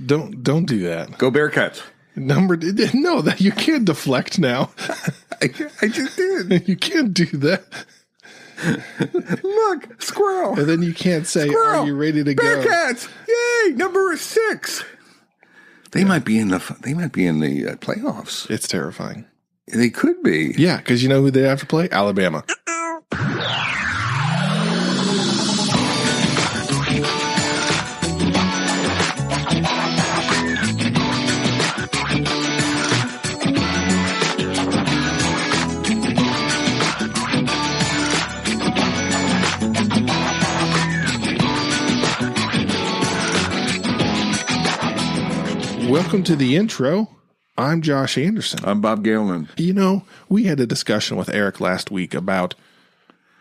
Don't do that. Go Bearcats. No, that you can't deflect now. I just did. You can't do that. Look, squirrel. And then you can't say, squirrel. Are you ready to go? Bearcats. Yay, number 6. They might be in the playoffs. It's terrifying. They could be. Yeah, because you know who they have to play? Alabama. Welcome to the intro. I'm Josh Anderson. I'm Bob Galen. You know, we had a discussion with Eric last week about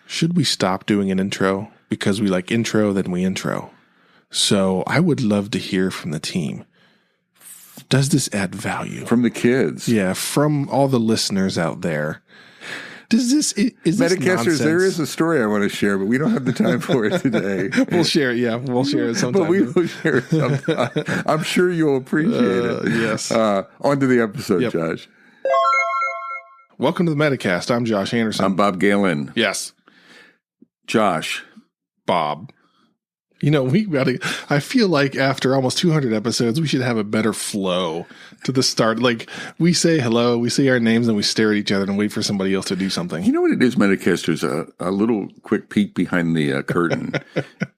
should we stop doing an intro because we like intro, then we intro. So I would love to hear from the team. Does this add value? From the kids. Yeah, from all the listeners out there. Is this Metacasters, nonsense? there is a story I want to share, but we don't have the time for it today. We'll share it. Yeah, we'll share it sometime. But we will share it sometime. I'm sure you'll appreciate it. Yes. On to the episode, Josh. Welcome to the Metacast. I'm Josh Anderson. I'm Bob Galen. Yes. Josh. Bob. You know, I feel like after almost 200 episodes, we should have a better flow to the start. Like, we say hello, we say our names, and we stare at each other and wait for somebody else to do something. You know what it is, Metacasters? A little quick peek behind the curtain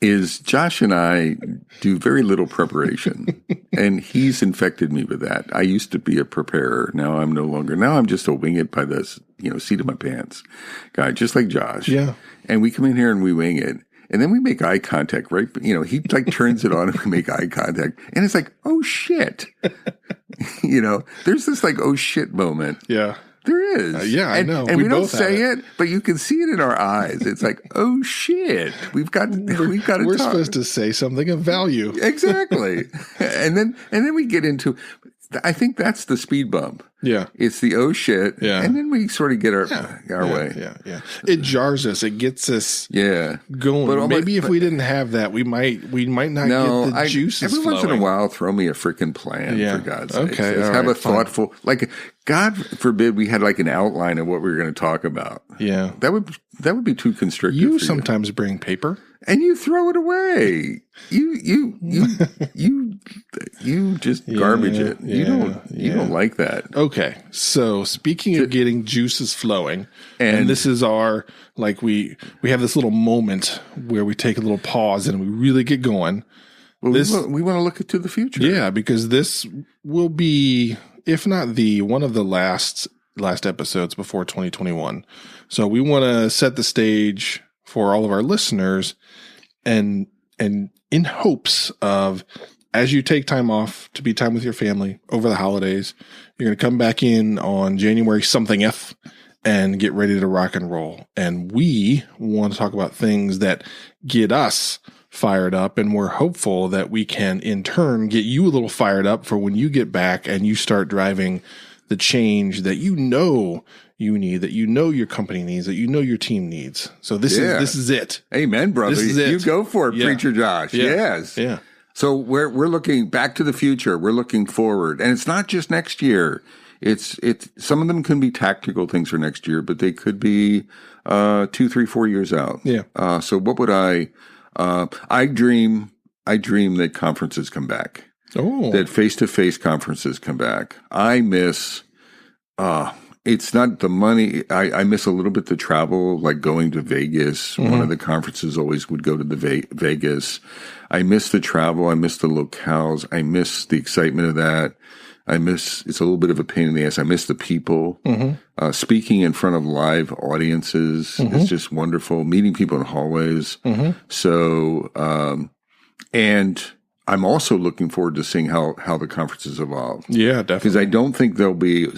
is Josh and I do very little preparation, and he's infected me with that. I used to be a preparer. Now I'm no longer. Now I'm just a wing it by the seat of my pants guy, just like Josh. Yeah. And we come in here and we wing it. And then we make eye contact, right? You know, he like turns it on and we make eye contact. And it's like, oh shit. There's this like, oh shit moment. Yeah. There is. I know. And we don't say it, but you can see it in our eyes. It's like, oh shit. We've got to We're talk. supposed to say something of value. Exactly. and then we get into, I think that's the speed bump. Yeah. It's the oh shit. Yeah. And then we sort of get our way. Yeah. It jars us. It gets us going. But maybe if we didn't have that, we might not get the juices every flowing. once in a while, throw me a freaking plan, for God's sake. Okay. Let's have a thoughtful, like, God forbid we had like an outline of what we were going to talk about. Yeah. That would be too constrictive. You sometimes bring paper. And you throw it away. You just garbage it. You don't like that. Okay. So speaking of getting juices flowing, and this is our, like, we have this little moment where we take a little pause and we really get going. Well, we want to look into the future. Yeah, because this will be, if not one of the last episodes before 2021. So we want to set the stage for all of our listeners and in hopes of, as you take time off to be time with your family over the holidays, you're going to come back in on January something-eth and get ready to rock and roll. And we want to talk about things that get us fired up, and we're hopeful that we can in turn get you a little fired up for when you get back and you start driving the change that you know you need, that you know your company needs, that you know your team needs. So this is it. Amen, brother. This is it. You go for it, Preacher Josh. Yeah. Yes. Yeah. So we're looking back to the future. We're looking forward. And it's not just next year. It's some of them can be tactical things for next year, but they could be 2, 3, 4 years out. Yeah. So what would I dream that conferences come back. Oh. That face-to-face conferences come back. I miss it's not the money. I miss a little bit the travel, like going to Vegas. Mm-hmm. One of the conferences always would go to the Vegas. I miss the travel. I miss the locales. I miss the excitement of that. It's a little bit of a pain in the ass. I miss the people. Mm-hmm. Speaking in front of live audiences is just wonderful. Meeting people in hallways. Mm-hmm. So, and I'm also looking forward to seeing how the conferences evolve. Yeah, definitely. Because I don't think there'll be,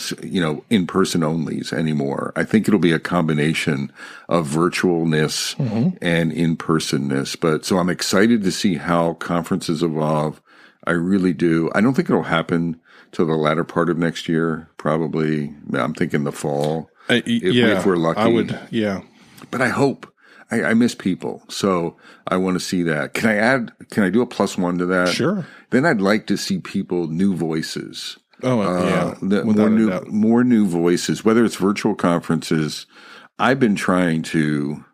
in-person onlys anymore. I think it'll be a combination of virtualness and in-personness. But so I'm excited to see how conferences evolve. I really do. I don't think it'll happen till the latter part of next year. Probably, I'm thinking the fall. If we're lucky. I would, yeah. But I hope I miss people. So I want to see that. Can I do a +1 to that? Sure. Then I'd like to see people, new voices. Oh, yeah. More new voices, whether it's virtual conferences. I've been trying to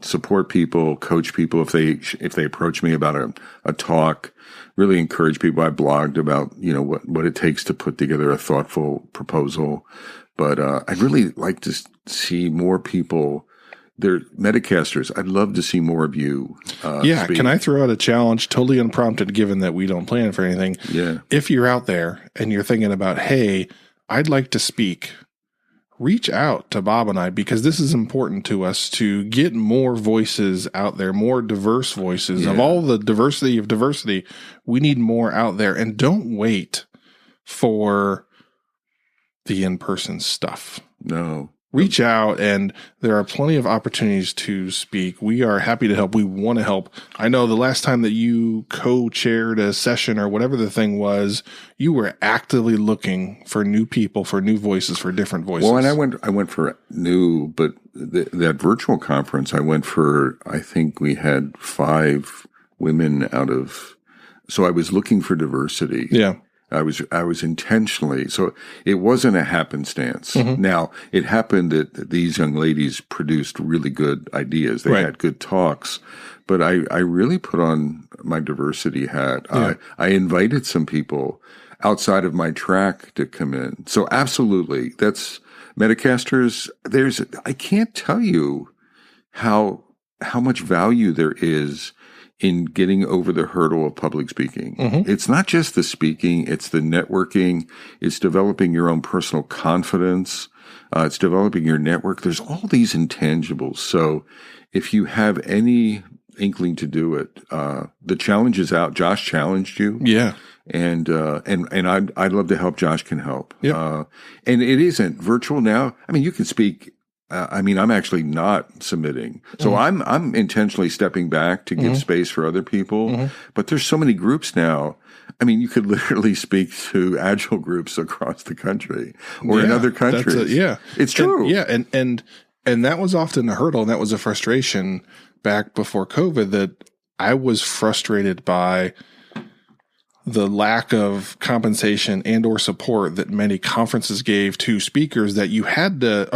support people, coach people if they approach me about a talk, really encourage people. I blogged about, what it takes to put together a thoughtful proposal. But I'd really like to see more people. They're Metacasters. I'd love to see more of you. Speak. Can I throw out a challenge, totally unprompted, given that we don't plan for anything? Yeah. If you're out there and you're thinking about, hey, I'd like to speak, reach out to Bob and I, because this is important to us to get more voices out there, more diverse voices. Of all the diversity of diversity, we need more out there. And don't wait for the in-person stuff. No. Reach out, and there are plenty of opportunities to speak. We are happy to help. We want to help. I know the last time that you co-chaired a session or whatever the thing was, you were actively looking for new people, for new voices, for different voices. Well, and I went for new, but that virtual conference, I went for, I think we had 5 women so I was looking for diversity. Yeah. I was intentionally, so it wasn't a happenstance. Mm-hmm. Now, it happened that these young ladies produced really good ideas. They had good talks, but I really put on my diversity hat. Yeah. I invited some people outside of my track to come in. So absolutely, that's Metacasters. I can't tell you how much value there is in getting over the hurdle of public speaking. Mm-hmm. It's not just the speaking, it's the networking, it's developing your own personal confidence, it's developing your network. There's all these intangibles. So if you have any inkling to do it, the challenge is out. Josh challenged you. Yeah. And I'd love to help. Josh can help. Yep. And it isn't virtual now. I mean, you can speak. I'm actually not submitting. So I'm intentionally stepping back to give space for other people. But there's so many groups now. I mean, you could literally speak to Agile groups across the country or in other countries. It's true. And that was often a hurdle, and that was a frustration back before COVID, that I was frustrated by the lack of compensation and or support that many conferences gave to speakers, that you had to,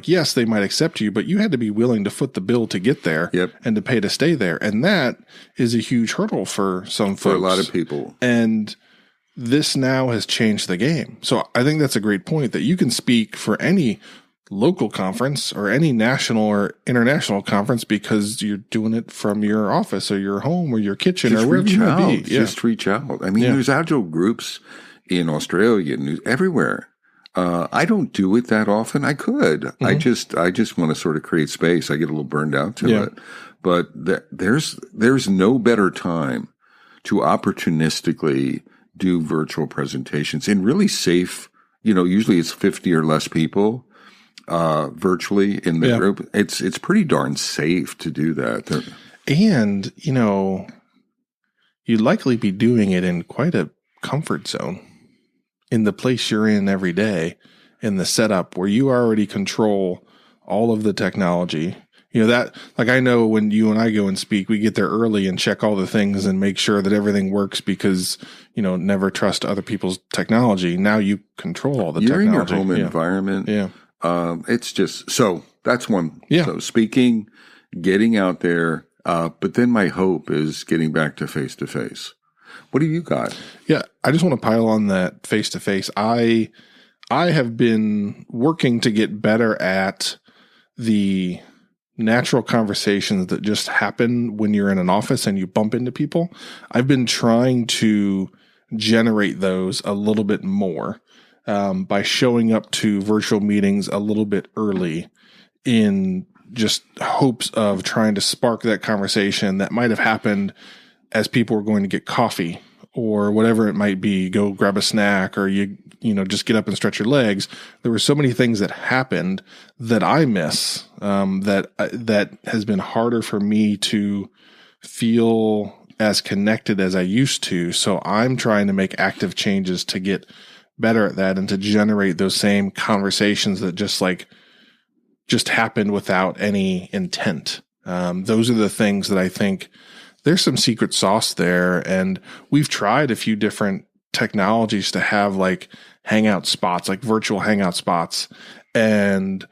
yes, they might accept you, but you had to be willing to foot the bill to get there and to pay to stay there. And that is a huge hurdle for some folks. For a lot of people. And this now has changed the game. So I think that's a great point, that you can speak for any local conference or any national or international conference because you're doing it from your office or your home or your kitchen or wherever you may be. Just reach out. I mean, there's Agile groups in Australia and everywhere. I don't do it that often. I could. I just want to sort of create space. I get a little burned out to it. But there's no better time to opportunistically do virtual presentations in really safe, usually it's 50 or less people. Virtually in the group, it's pretty darn safe to do that. And, you'd likely be doing it in quite a comfort zone in the place you're in every day, in the setup where you already control all of the technology. I know when you and I go and speak, we get there early and check all the things and make sure that everything works because, never trust other people's technology. Now you control all the technology. You're in your home environment. Yeah. It's just, so that's one. Yeah. So speaking, getting out there, but then my hope is getting back to face. What do you got? Yeah. I just want to pile on that face to face. I have been working to get better at the natural conversations that just happen when you're in an office and you bump into people. I've been trying to generate those a little bit more. By showing up to virtual meetings a little bit early in just hopes of trying to spark that conversation that might have happened as people were going to get coffee or whatever it might be, go grab a snack or just get up and stretch your legs. There were so many things that happened that I miss, that has been harder for me to feel as connected as I used to. So I'm trying to make active changes to get better at that and to generate those same conversations that just happened without any intent. Those are the things that I think there's some secret sauce there. And we've tried a few different technologies to have like hangout spots, like virtual hangout spots. And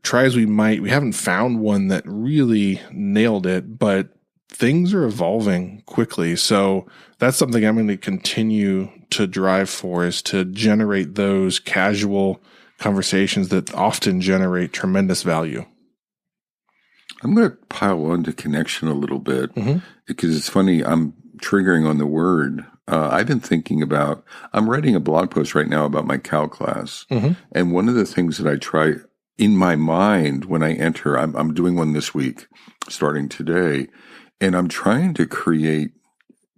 try as we might, we haven't found one that really nailed it, but things are evolving quickly. So that's something I'm going to continue to drive for, is to generate those casual conversations that often generate tremendous value. I'm going to pile on to connection a little bit because it's funny. I'm triggering on the word. I've been thinking about, I'm writing a blog post right now about my Cal class. And one of the things that I try in my mind when I enter, I'm doing one this week, starting today, and I'm trying to create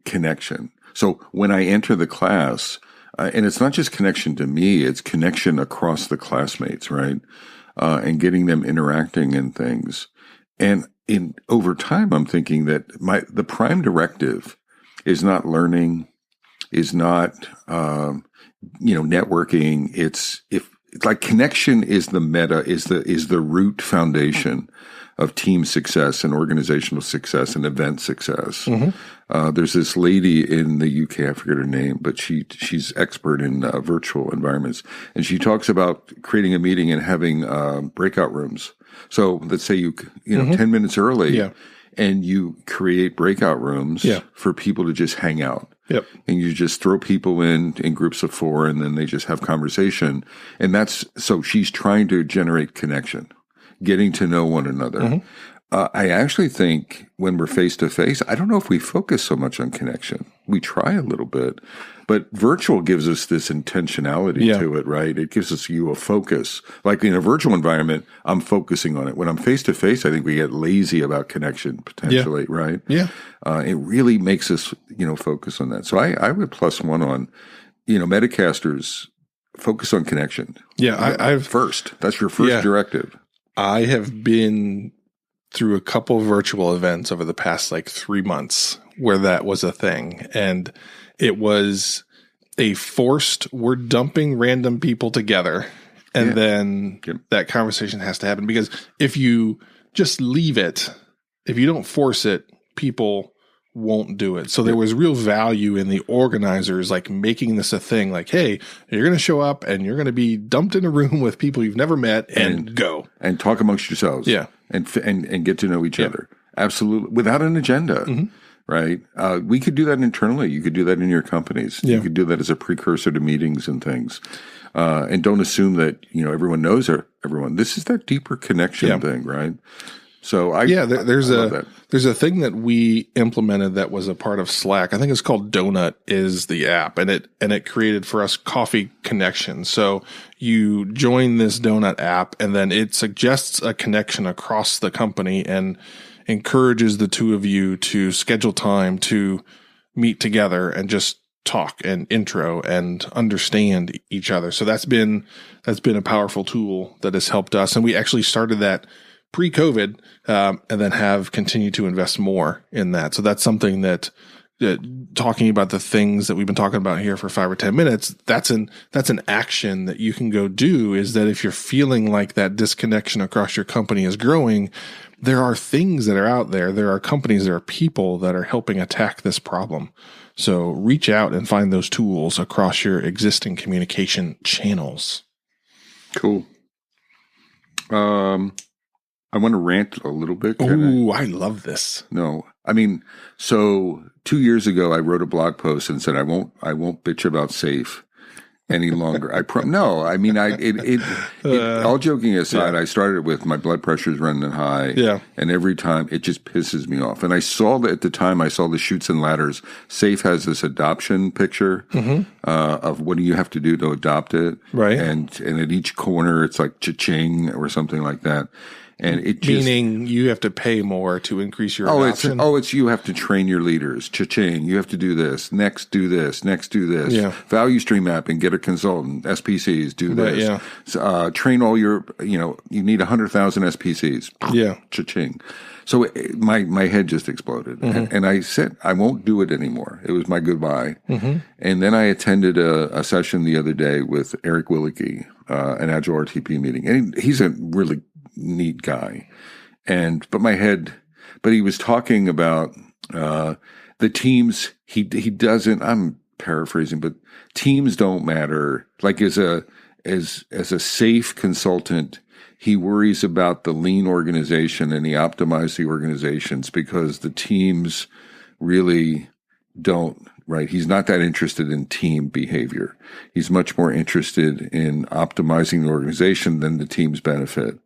connection. So when I enter the class, and it's not just connection to me, it's connection across the classmates, right? And getting them interacting and things. And over time, I'm thinking that the prime directive is not learning, is not networking. It's like connection is the meta, is the root foundation of team success and organizational success and event success. There's this lady in the UK, I forget her name, but she's expert in virtual environments, and she talks about creating a meeting and having breakout rooms. So let's say you 10 minutes early, and you create breakout rooms for people to just hang out. And you just throw people in groups of 4, and then they just have conversation. And so she's trying to generate connection, getting to know one another. I actually think when we're face to face, I don't know if we focus so much on connection. We try a little bit, but virtual gives us this intentionality to it, right? It gives you a focus. Like in a virtual environment, I'm focusing on it. When I'm face to face, I think we get lazy about connection potentially, right? It really makes us, focus on that. So I would +1 on, Metacasters, focus on connection. I've first. That's your first directive. I have been through a couple of virtual events over the past 3 months where that was a thing. And it was a forced, we're dumping random people together. And then that conversation has to happen, because if you just leave it, if you don't force it, people won't do it. So there was real value in the organizers, making this a thing, hey, you're going to show up and you're going to be dumped in a room with people you've never met and go. And talk amongst yourselves. And get to know each other. Absolutely. Without an agenda, right? We could do that internally. You could do that in your companies. You could do that as a precursor to meetings and things. And don't assume that, everyone knows everyone. This is that deeper connection thing, right? So there's a thing that we implemented that was a part of Slack. I think it's called Donut is the app, and it created for us coffee connections. So you join this Donut app, and then it suggests a connection across the company and encourages the two of you to schedule time to meet together and just talk and intro and understand each other. So that's been a powerful tool that has helped us, and we actually started that pre-COVID, and then have continued to invest more in that. So that's something that talking about the things that we've been talking about here for 5 or 10 minutes, that's an action that you can go do, is that if you're feeling like that disconnection across your company is growing, there are things that are out there. There are companies, there are people that are helping attack this problem. So reach out and find those tools across your existing communication channels. Cool. I want to rant a little bit. Oh, I love this. No, so 2 years ago, I wrote a blog post and said, I won't bitch about safe any longer. All joking aside, I started with my blood pressure is running high. And every time it just pisses me off. And I saw that at the time, I saw the Chutes and Ladders. Safe has this adoption picture of what do you have to do to adopt it. Right. And at each corner, it's like cha-ching or something like that. And it just, meaning you have to pay more to increase your adoption? It's you have to train your leaders. Cha-ching, you have to do this. Next, do this. Next, do this. Value stream mapping, get a consultant. SPCs, do this. Train all your, you need 100,000 SPCs. Cha-ching. So my head just exploded. And I said, I won't do it anymore. It was my goodbye. And then I attended a session the other day with Eric Willicke, an Agile RTP meeting. And he's a really neat guy. But my head but he was talking about the teams. He doesn't. I'm paraphrasing, but teams don't matter. Like as a safe consultant, he worries about the lean organization and he optimizes the organizations because the teams really don't. Right. He's not that interested in team behavior. He's much more interested in optimizing the organization than the team's benefit.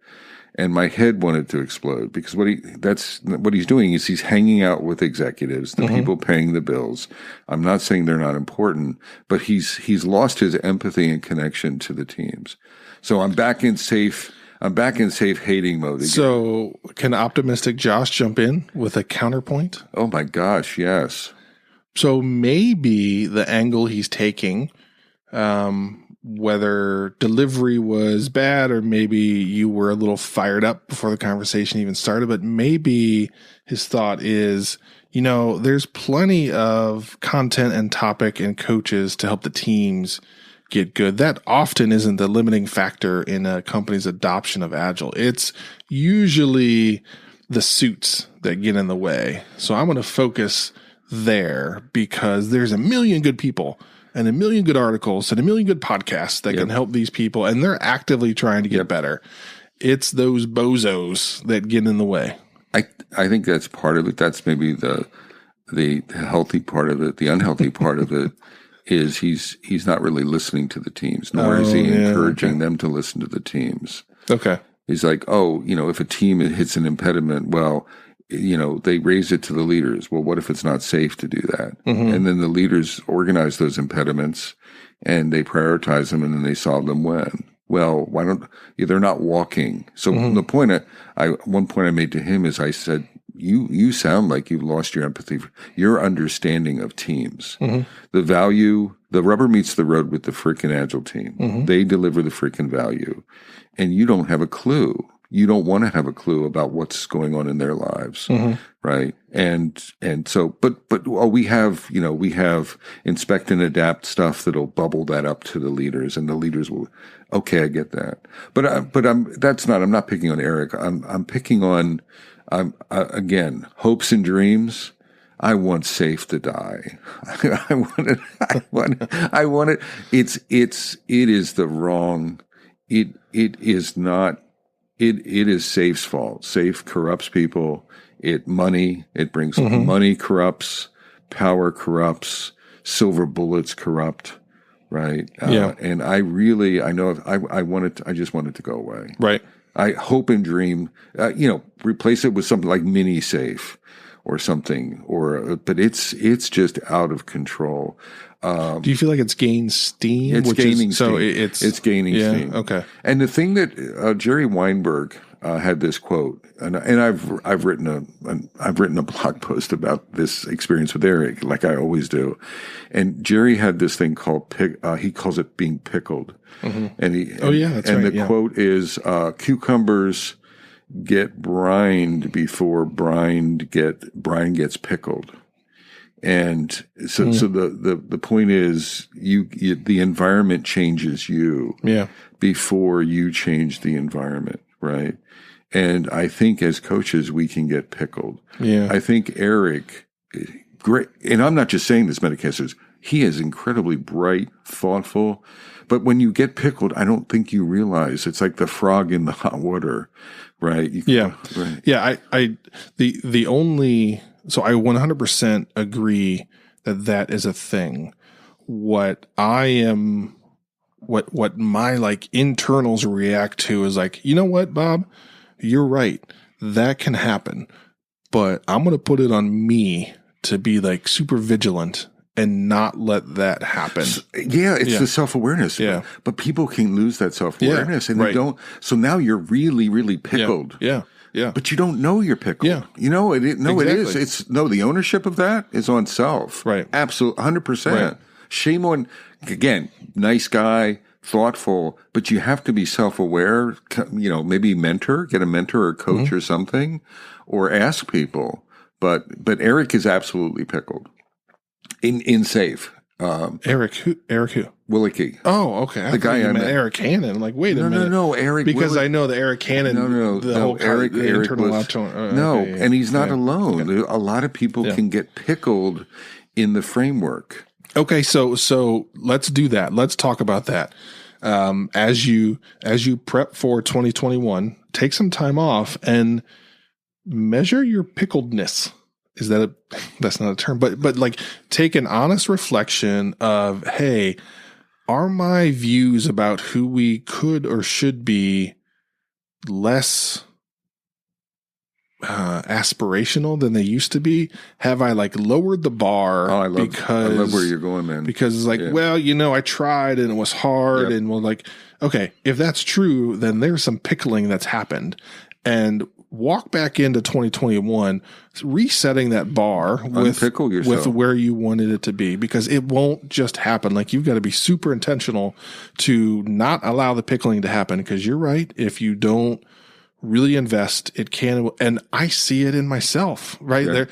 And my head wanted to explode because that's what he's doing is he's hanging out with executives, the people paying the bills. I'm not saying they're not important, but he's lost his empathy and connection to the teams. So I'm back in safe hating mode again. So can optimistic Josh jump in with a counterpoint? Oh my gosh, yes. So maybe the angle he's taking, whether delivery was bad or maybe you were a little fired up before the conversation even started, but maybe his thought is, there's plenty of content and topic and coaches to help the teams get good. That often isn't the limiting factor in a company's adoption of Agile. It's usually the suits that get in the way. So I'm going to focus there because there's a million good people and a million good articles and a million good podcasts that can help these people, and they're actively trying to get better. It's those bozos that get in the way. I think that's part of it. That's maybe the healthy part of it. The unhealthy part of it is he's not really listening to the teams, nor is he encouraging them to listen to the teams. Okay. He's like, if a team hits an impediment, well, they raise it to the leaders. Well, what if it's not safe to do that? And then the leaders organize those impediments and they prioritize them and then they solve them when? Well, why don't they're not walking. So the point one point I made to him is I said, you sound like you've lost your empathy, your understanding of teams. The rubber meets the road with the freaking Agile team. They deliver the freaking value and you don't have a clue. You don't want to have a clue about what's going on in their lives, right? And so, but we have inspect and adapt stuff that'll bubble that up to the leaders, and the leaders will, okay, I get that. But I'm not picking on Eric. I'm picking on, again, hopes and dreams. I want safe to die. I want it. It is the wrong. It is not. It is Safe's fault. Safe corrupts people. It brings money corrupts, power corrupts, silver bullets corrupt, right? And I just want it to go away. Right. I hope and dream, replace it with something like mini safe or something, but it's just out of control. Do you feel like it's gained steam? It's gaining steam. So it's gaining steam. Okay. And the thing that Jerry Weinberg had this quote, and I've written a blog post about this experience with Eric, like I always do. And Jerry had this thing called he calls it being pickled. And the quote is cucumbers get brined before brine gets pickled. And so the point is the environment changes you before you change the environment, right? And I think as coaches we can get pickled. Yeah. I think Eric, great, and I'm not just saying this, Metacasters, he is incredibly bright, thoughtful, but when you get pickled, I don't think you realize it's like the frog in the hot water, right? Right. Yeah. So I 100% agree that is a thing. What my internals react to is like, you know what, Bob, you're right. That can happen, but I'm going to put it on me to be super vigilant and not let that happen. It's the self-awareness. Yeah. But people can lose that self-awareness and they don't. So now you're really, really pickled. Yeah. But you don't know you're pickled. Yeah. It is. It's the ownership of that is on self. Right. Absolutely. 100%. Right. Shame on, again, nice guy, thoughtful, but you have to be self-aware, maybe get a mentor or coach or something, or ask people. But Eric is absolutely pickled in safe. Eric who? Willicke. Oh, okay. The guy I meant met. Eric Hannon. I'm like, wait a minute. No, Eric. Because I know the Eric Hannon. Eric internal was, okay, and he's not alone. Yeah. A lot of people can get pickled in the framework. Okay, so let's do that. Let's talk about that. As you prep for 2021, take some time off and measure your pickledness. Is that that's not a term, but like take an honest reflection of, hey, are my views about who we could or should be less aspirational than they used to be? Have I like lowered the bar? I love where you're going, man. Because it's like, well, I tried and it was hard, and we're like, okay, if that's true, then there's some pickling that's happened, and walk back into 2021, resetting that bar with where you wanted it to be, because it won't just happen. Like, you've got to be super intentional to not allow the pickling to happen, because you're right. If you don't really invest, it can, and I see it in myself, right? Yeah.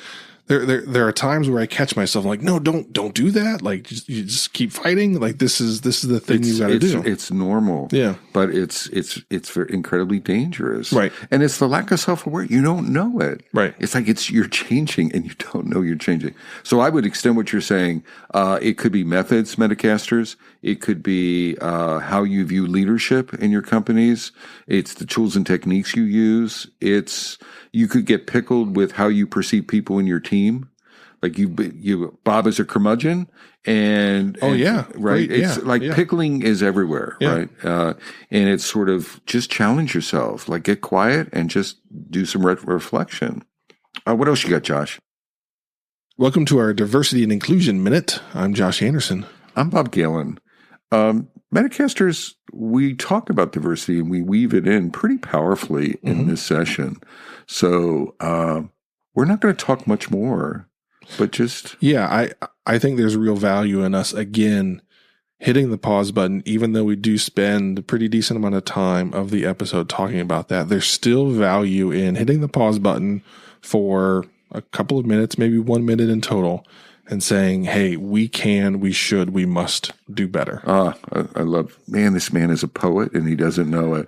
There are times where I catch myself like, no, don't do that. Like, you just keep fighting. Like, this is the thing you got to do. It's normal. Yeah. But it's very incredibly dangerous. Right. And it's the lack of self-awareness. You don't know it. Right. It's like you're changing and you don't know you're changing. So I would extend what you're saying. It could be methods, Metacasters. It could be how you view leadership in your companies. It's the tools and techniques you use. You could get pickled with how you perceive people in your team. Like Bob is a curmudgeon, right. Great. It's pickling is everywhere, right? And it's sort of just challenge yourself, like get quiet and just do some reflection. What else you got, Josh? Welcome to our Diversity and Inclusion Minute. I'm Josh Anderson. I'm Bob Galen. Metacasters, we talk about diversity and we weave it in pretty powerfully in this session. So we're not going to talk much more, but just... Yeah, I think there's real value in us, again, hitting the pause button, even though we do spend a pretty decent amount of time of the episode talking about that. There's still value in hitting the pause button for a couple of minutes, maybe 1 minute in total, and saying, hey, we can, we should, we must do better. I love, this man is a poet and he doesn't know it.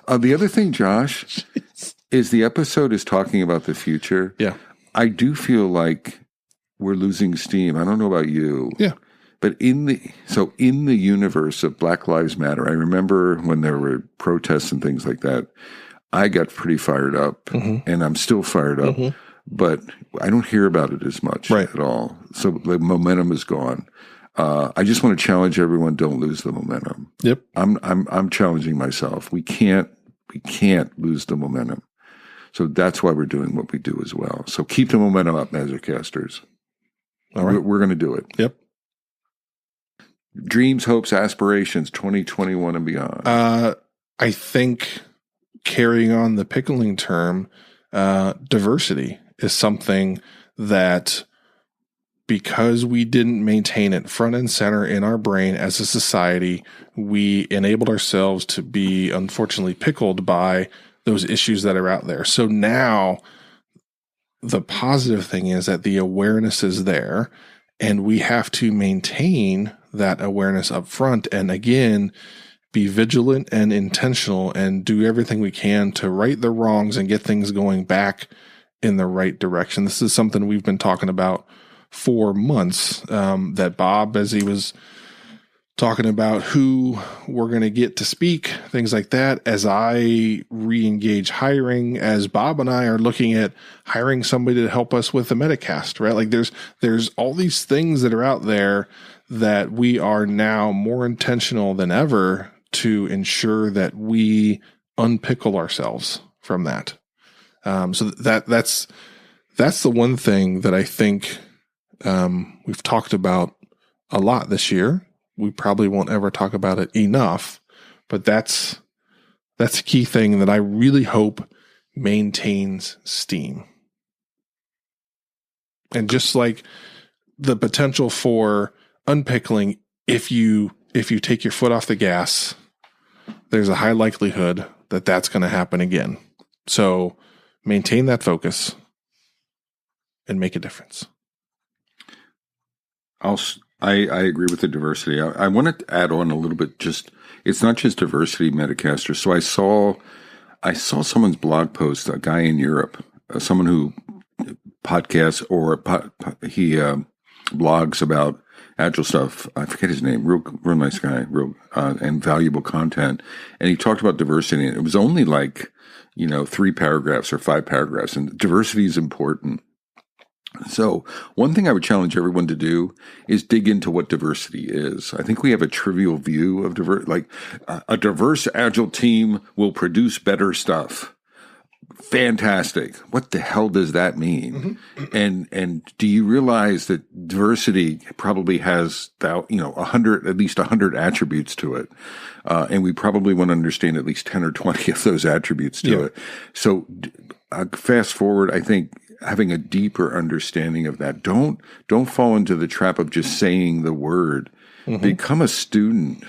The other thing, Josh, is the episode is talking about the future. Yeah. I do feel like we're losing steam. I don't know about you. Yeah. But in the universe of Black Lives Matter, I remember when there were protests and things like that, I got pretty fired up and I'm still fired up. But I don't hear about it as much at all. So the momentum is gone. I just want to challenge everyone: don't lose the momentum. Yep. I'm challenging myself. We can't lose the momentum. So that's why we're doing what we do as well. So keep the momentum up, Metacasters. All right, we're going to do it. Yep. Dreams, hopes, aspirations, 2021 and beyond. I think carrying on the pickling term, diversity is something that, because we didn't maintain it front and center in our brain as a society, we enabled ourselves to be unfortunately pickled by those issues that are out there. So now the positive thing is that the awareness is there, and we have to maintain that awareness up front. And again, be vigilant and intentional and do everything we can to right the wrongs and get things going back in the right direction. This is something we've been talking about for months, that Bob, as he was talking about who we're going to get to speak, things like that, as I re-engage hiring, as Bob and I are looking at hiring somebody to help us with the Metacast, right? Like there's all these things that are out there that we are now more intentional than ever to ensure that we unpickle ourselves from that. So that's the one thing that I think we've talked about a lot this year. We probably won't ever talk about it enough, but that's a key thing that I really hope maintains steam. And just like the potential for unpickling, if you take your foot off the gas, there's a high likelihood that that's going to happen again. So maintain that focus and make a difference. I agree with the diversity. I want to add on a little bit. Just it's not just diversity, Metacaster. So I saw someone's blog post, a guy in Europe, someone who podcasts or he blogs about agile stuff. I forget his name. Real nice guy. And valuable content. And he talked about diversity. And it was only like 3 paragraphs or 5 paragraphs. And diversity is important. So one thing I would challenge everyone to do is dig into what diversity is. I think we have a trivial view of a diverse agile team will produce better stuff. Fantastic. What the hell does that mean? Mm-hmm. And do you realize that diversity probably has at least 100 attributes to it, and we probably want to understand at least 10 or 20 of those attributes to it. So fast forward, I think having a deeper understanding of that. Don't fall into the trap of just saying the word. Mm-hmm. Become a student.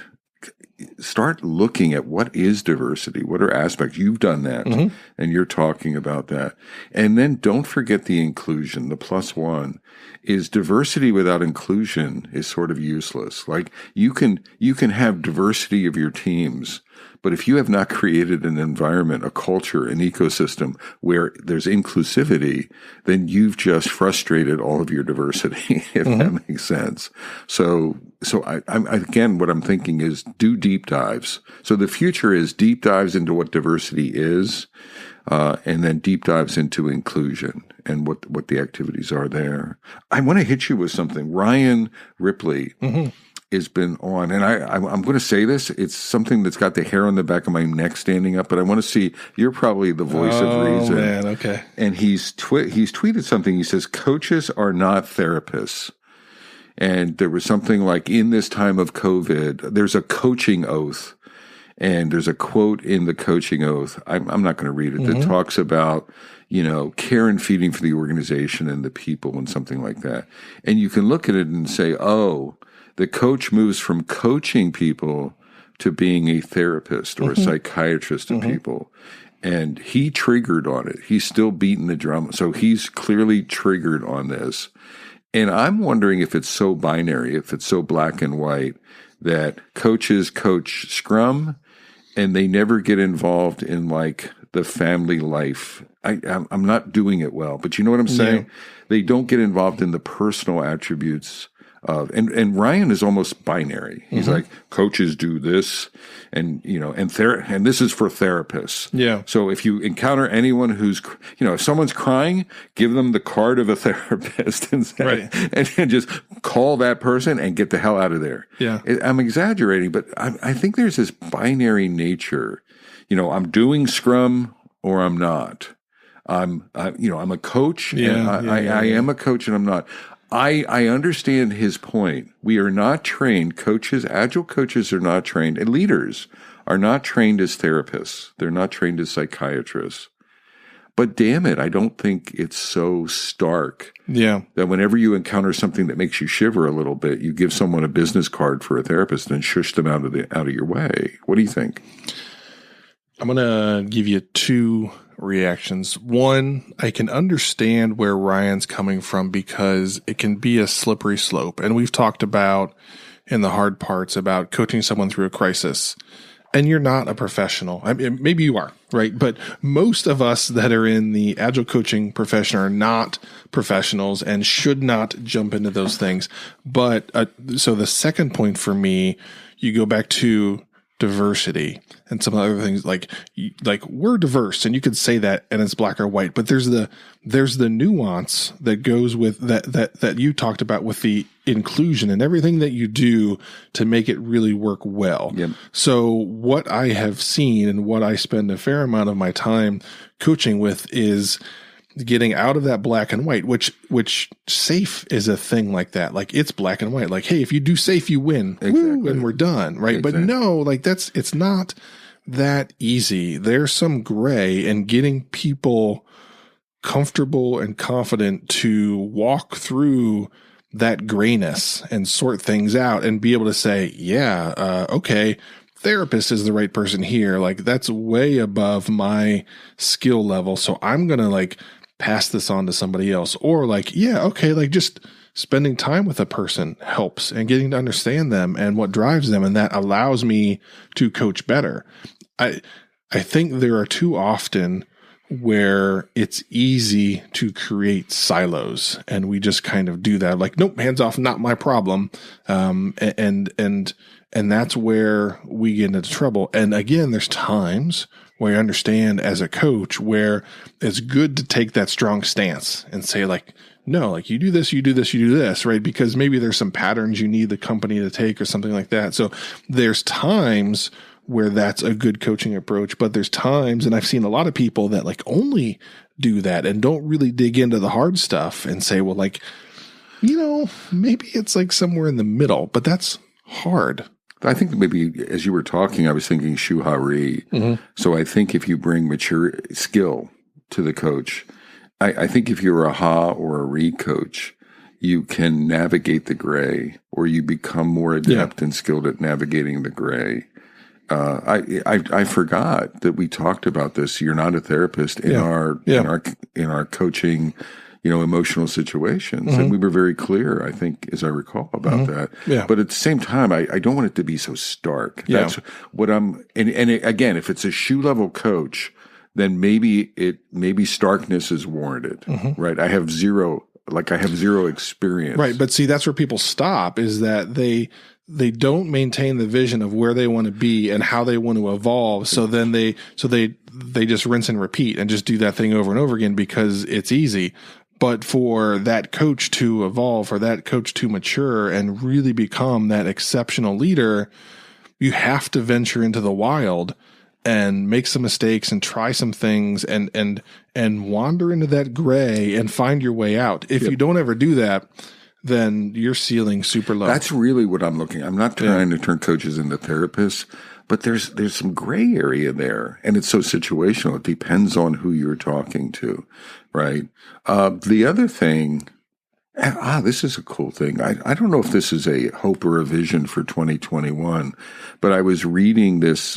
Start looking at what is diversity. What are aspects? You've done that, mm-hmm. and you're talking about that. And then don't forget the inclusion. The +1 is diversity without inclusion is sort of useless. Like you can have diversity of your teams, but if you have not created an environment, a culture, an ecosystem where there's inclusivity, then you've just frustrated all of your diversity, if mm-hmm. that makes sense. So I'm again, what I'm thinking is do deep dives. So the future is deep dives into what diversity is, and then deep dives into inclusion and what the activities are there. I want to hit you with something. Ryan Ripley. Mm-hmm. has been on, and I'm going to say this, it's something that's got the hair on the back of my neck standing up, but I want to see, you're probably the voice of reason. Oh, man, okay. And he's tweeted something. He says, coaches are not therapists. And there was something like, in this time of COVID, there's a coaching oath, and there's a quote in the coaching oath, I'm not going to read it, mm-hmm. that talks about, care and feeding for the organization and the people and something like that. And you can look at it and say, oh, the coach moves from coaching people to being a therapist or mm-hmm. a psychiatrist of mm-hmm. people. And he triggered on it. He's still beating the drum. So he's clearly triggered on this. And I'm wondering if it's so binary, if it's so black and white, that coaches coach Scrum and they never get involved in like the family life. I'm not doing it well, but you know what I'm saying? Yeah. They don't get involved in the personal attributes of, and Ryan is almost binary. He's mm-hmm. like, coaches do this, and and this is for therapists. Yeah. So if you encounter anyone who's, if someone's crying, give them the card of a therapist and say, right. and just call that person and get the hell out of there. Yeah. I'm exaggerating, but I think there's this binary nature. I'm doing Scrum or I'm not. I'm a coach. Yeah, and I am a coach and I'm not. I understand his point. We are not trained. Agile coaches are not trained, and leaders are not trained as therapists. They're not trained as psychiatrists. But damn it, I don't think it's so stark. Yeah. That whenever you encounter something that makes you shiver a little bit, you give someone a business card for a therapist and shush them out of your way. What do you think? I'm going to give you 2 reactions. One, I can understand where Ryan's coming from because it can be a slippery slope. And we've talked about in the hard parts about coaching someone through a crisis. And you're not a professional. I mean, maybe you are, right? But most of us that are in the agile coaching profession are not professionals and should not jump into those things. But so the second point for me, you go back to diversity and some other things like we're diverse, and you could say that and it's black or white, but there's the nuance that goes with that you talked about with the inclusion and everything that you do to make it really work well. Yep. So what I have seen and what I spend a fair amount of my time coaching with is getting out of that black and white, which safe is a thing like that. Like it's black and white. Like, hey, if you do safe, you win. Exactly. Woo, and we're done. Right. Exactly. But no, like it's not that easy. There's some gray, and getting people comfortable and confident to walk through that grayness and sort things out and be able to say, okay, therapist is the right person here. Like that's way above my skill level. So I'm going to pass this on to somebody else, or just spending time with a person helps, and getting to understand them and what drives them. And that allows me to coach better. I think there are too often where it's easy to create silos, and we just kind of do that. Like, nope, hands off, not my problem. And that's where we get into trouble. And again, there's times where I understand as a coach where it's good to take that strong stance and say, like, no, like, you do this, you do this, you do this, right? Because maybe there's some patterns you need the company to take or something like that. So there's times where that's a good coaching approach, but there's times, and I've seen a lot of people that like only do that and don't really dig into the hard stuff and say, well, like, maybe it's like somewhere in the middle, but that's hard. I think maybe as you were talking, I was thinking shuhari. Mm-hmm. So I think if you bring mature skill to the coach, I think if you're a ha or a re coach, you can navigate the gray, or you become more adept and skilled at navigating the gray. I forgot that we talked about this. You're not a therapist in our coaching, emotional situations. Mm-hmm. And we were very clear, I think, as I recall, about that. Yeah. But at the same time, I don't want it to be so stark. Yeah. That's what and again, if it's a shoe level coach, then maybe starkness is warranted, mm-hmm. right? I have zero experience. Right. But see, that's where people stop, is that they don't maintain the vision of where they want to be and how they want to evolve. So then they just rinse and repeat and just do that thing over and over again because it's easy. But for that coach to evolve, for that coach to mature and really become that exceptional leader, you have to venture into the wild and make some mistakes and try some things and wander into that gray and find your way out. If you don't ever do that, then your ceiling's super low. That's really what I'm looking at. I'm not trying to turn coaches into therapists, but there's some gray area there, and it's so situational. It depends on who you're talking to, right? The other thing, this is a cool thing. I don't know if this is a hope or a vision for 2021, but I was reading this.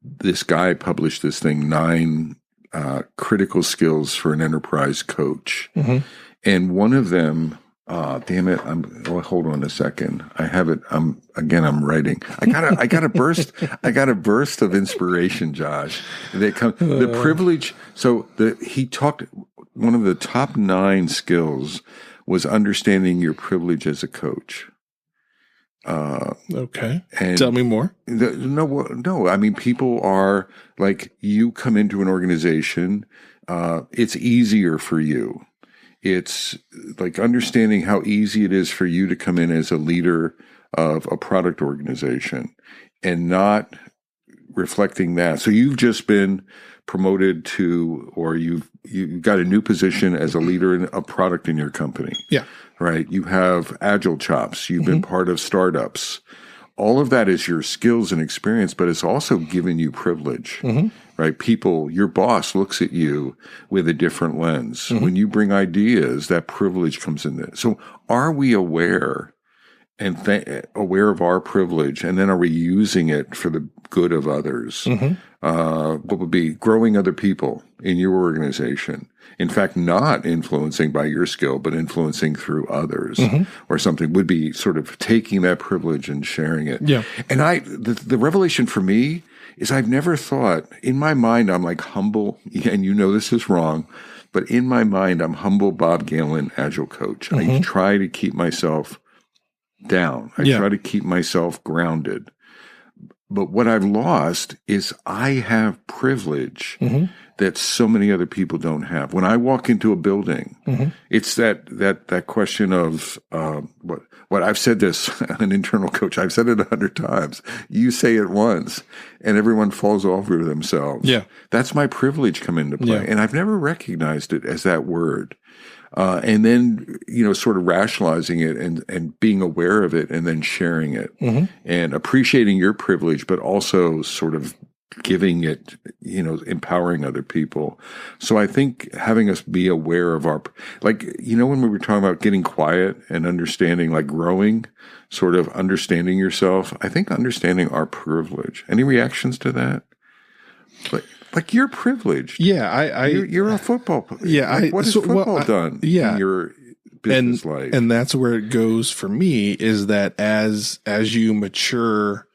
This guy published this thing, 9 critical skills for an enterprise coach, mm-hmm. and one of them. Damn it! Hold on a second. I have it. I'm writing. I got a burst. I got a burst of inspiration, Josh. The privilege. So he talked. One of the top 9 skills was understanding your privilege as a coach. Okay. And tell me more. No. I mean, people are like, you come into an organization. It's easier for you. It's like understanding how easy it is for you to come in as a leader of a product organization and not reflecting that. So you've just been promoted to, or you've got a new position as a leader in a product in your company. Yeah. Right. You have agile chops. You've mm-hmm. been part of startups. All of that is your skills and experience, but it's also given you privilege, mm-hmm. right? Your boss looks at you with a different lens. Mm-hmm. When you bring ideas, that privilege comes in there. So are we aware aware of our privilege, and then are we using it for the good of others? Mm-hmm. What would be growing other people in your organization? In fact, not influencing by your skill, but influencing through others, mm-hmm. or something, would be sort of taking that privilege and sharing it. Yeah. And the revelation for me is I've never thought, in my mind, I'm like humble, and this is wrong, but in my mind, I'm humble Bob Galen, agile coach. Mm-hmm. I try to keep myself down. I try to keep myself grounded. But what I've lost is I have privilege mm-hmm. that so many other people don't have. When I walk into a building, mm-hmm. it's that question of what I've said this, an internal coach, I've said it 100 times. You say it once, and everyone falls over themselves. Yeah. That's my privilege come into play. Yeah. And I've never recognized it as that word. And then, sort of rationalizing it and being aware of it and then sharing it mm-hmm. and appreciating your privilege, but also sort of giving it, empowering other people. So I think having us be aware of our, when we were talking about getting quiet and understanding, like growing, sort of understanding yourself, I think understanding our privilege. Any reactions to that? Like you're privileged. Yeah, you're a football player. Yeah, what has football done in your business life. And that's where it goes for me, is that as you mature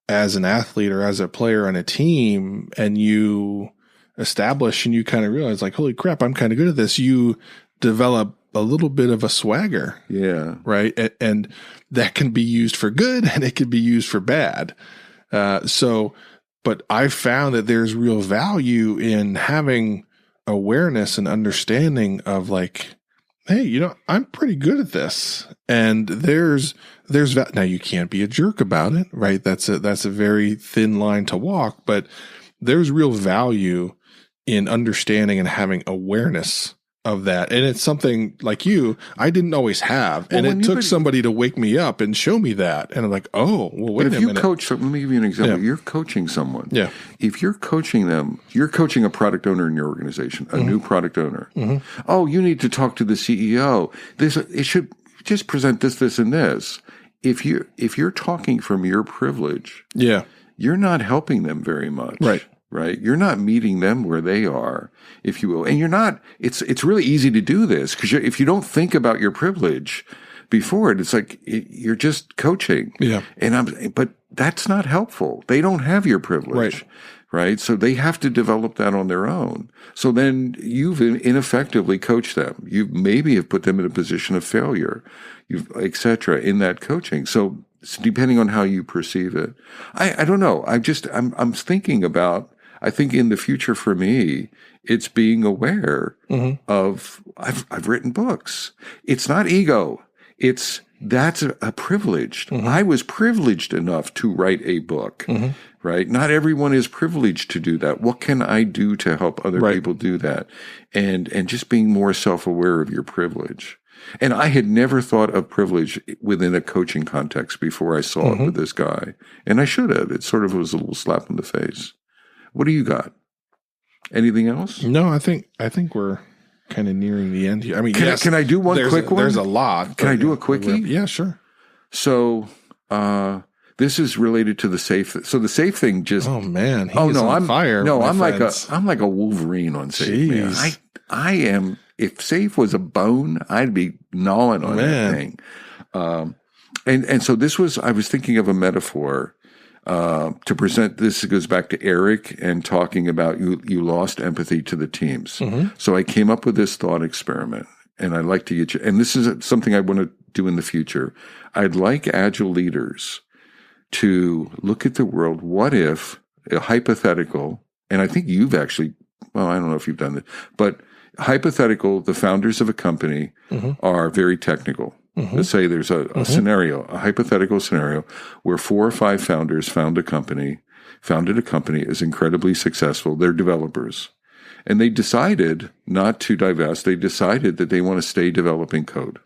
as an athlete or as a player on a team, and you establish and you kind of realize like, holy crap, I'm kind of good at this. You develop a little bit of a swagger. Yeah. Right. And that can be used for good and it can be used for bad. But I've found that there's real value in having awareness and understanding of like, hey, I'm pretty good at this. And there's now you can't be a jerk about it, right? That's a very thin line to walk, but there's real value in understanding and having awareness of that. And it's something like I didn't always have. Well, and it took somebody to wake me up and show me that. And I'm like, oh, well, wait a minute. If you coach, let me give you an example. You're coaching someone. Yeah. If you're coaching them, you're coaching a product owner in your organization, a new product owner. Oh, you need to talk to the CEO. It should just present this, this, and this. If you're talking from your privilege, you're not helping them very much. Right. You're not meeting them where they are, if you will. And you're not, it's really easy to do this because if you don't think about your privilege before it, it's like you're just coaching. Yeah. But that's not helpful. They don't have your privilege. Right. So they have to develop that on their own. So then you've ineffectively coached them. You maybe have put them in a position of failure, et cetera, in that coaching. So depending on how you perceive it, I don't know. I'm thinking about, I think in the future for me, it's being aware of, I've written books. It's not ego. That's a privilege. I was privileged enough to write a book, right? Not everyone is privileged to do that. What can I do to help other people do that? And just being more self-aware of your privilege. And I had never thought of privilege within a coaching context before I saw it with this guy. And I should have. It sort of was a little slap in the face. What do you got? Anything else? No, I think we're kind of nearing the end here. I mean, can I do one quick one? There's a lot. Can I do a quickie? Yeah, sure. So, this is related to the safe. So the safe thing just. Oh man, he's on fire. No, I'm like a Wolverine on safe. Man. I am. If safe was a bone, I'd be gnawing on that thing. And so this was. I was thinking of a metaphor. To present this, it goes back to Eric and talking about you lost empathy to the teams. So I came up with this thought experiment, and I'd like to get you, and this is something I want to do in the future. I'd like agile leaders to look at the world. What if a hypothetical, and I think you've actually, well, I don't know if you've done this, but hypothetical, the founders of a company are very technical. Let's say there's a scenario, a hypothetical scenario where 4 or 5 founders founded a company, is incredibly successful. They're developers. And they decided not to divest. They decided that they want to stay developing code.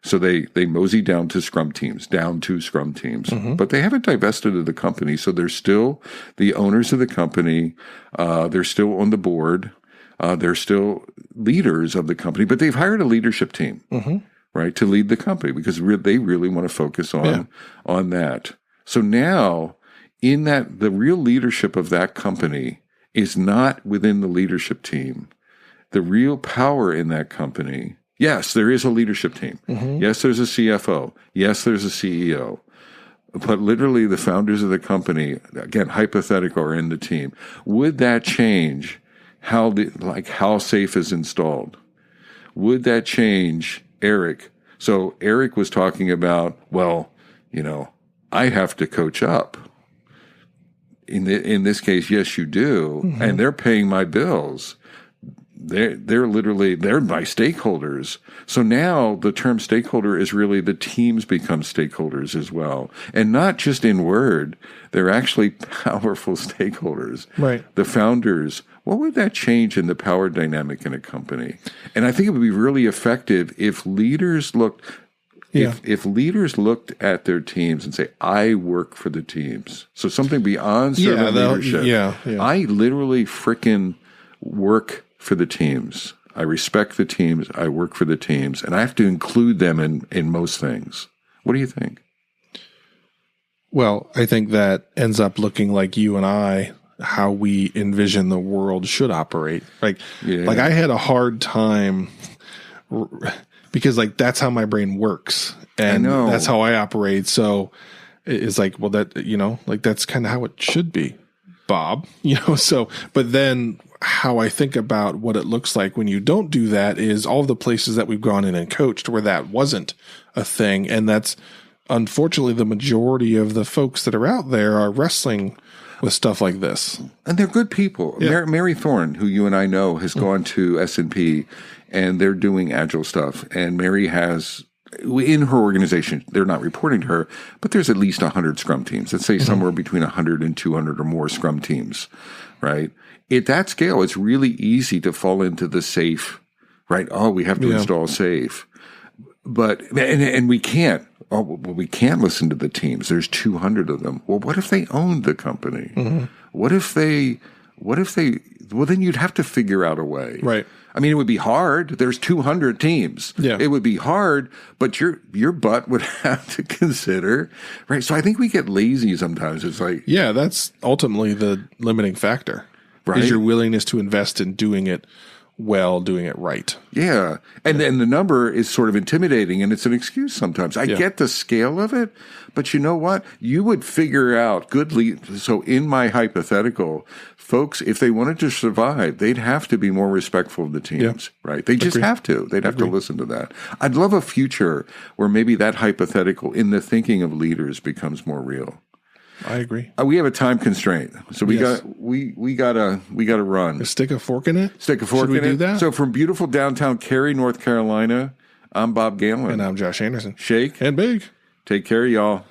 So they mosey down to scrum teams. But they haven't divested of the company. So they're still the owners of the company. They're still on the board. They're still leaders of the company, but they've hired a leadership team. Right, to lead the company because they really want to focus on that. So now, in that, the real leadership of that company is not within the leadership team. The real power in that company, yes, there is a leadership team. Yes, there's a CFO. Yes, there's a CEO. But literally, the founders of the company, again, hypothetical, are in the team. Would that change how safe is installed? Would that change Eric? So Eric was talking about, well, I have to coach up. In this case, yes, you do, and they're paying my bills. They're my stakeholders. So now the term stakeholder is really the teams become stakeholders as well, and not just in word. They're actually powerful stakeholders. Right. The founders. What would that change in the power dynamic in a company? And I think it would be really effective if leaders looked. If leaders looked at their teams and say, I work for the teams. So something beyond servant leadership. I literally frickin' work for the teams. I respect the teams. I work for the teams. And I have to include them in most things. What do you think? Well, I think that ends up looking like you and I, how we envision the world should operate. Like I had a hard time. because like that's how my brain works, and that's how I operate. So it's like, well, that, you know, like that's kind of how it should be, Bob, you know. So but then how I think about what it looks like when you don't do that is all the places that we've gone in and coached where that wasn't a thing, and that's unfortunately the majority of the folks that are out there are wrestling with stuff like this. And they're good people. Yeah. Mary Thorne, who you and I know, has gone to S&P, and they're doing agile stuff. And Mary has, in her organization, they're not reporting to her, but there's at least 100 Scrum teams. Let's say somewhere between 100 and 200 or more Scrum teams, right? At that scale, it's really easy to fall into the safe, right? Oh, we have to install safe. But, and we can't. Oh, well, we can't listen to the teams. There's 200 of them. Well, what if they owned the company? What if they, well, then you'd have to figure out a way. Right. I mean, it would be hard. There's 200 teams. Yeah. It would be hard, but your butt would have to consider, right? So I think we get lazy sometimes. It's like, yeah, that's ultimately the limiting factor, right? Is your willingness to invest in doing it well, doing it right. Yeah. And then the number is sort of intimidating, and it's an excuse sometimes. I get the scale of it, but you know what? You would figure out so in my hypothetical, folks, if they wanted to survive, they'd have to be more respectful of the teams, right? They just have to. They'd have to listen to that. I'd love a future where maybe that hypothetical in the thinking of leaders becomes more real. I agree. We have a time constraint, so we gotta run. Stick a fork in it. Stick a fork in it. Should we do that? So from beautiful downtown Cary, North Carolina, I'm Bob Galen, and I'm Josh Anderson. Shake and bake. Take care, y'all.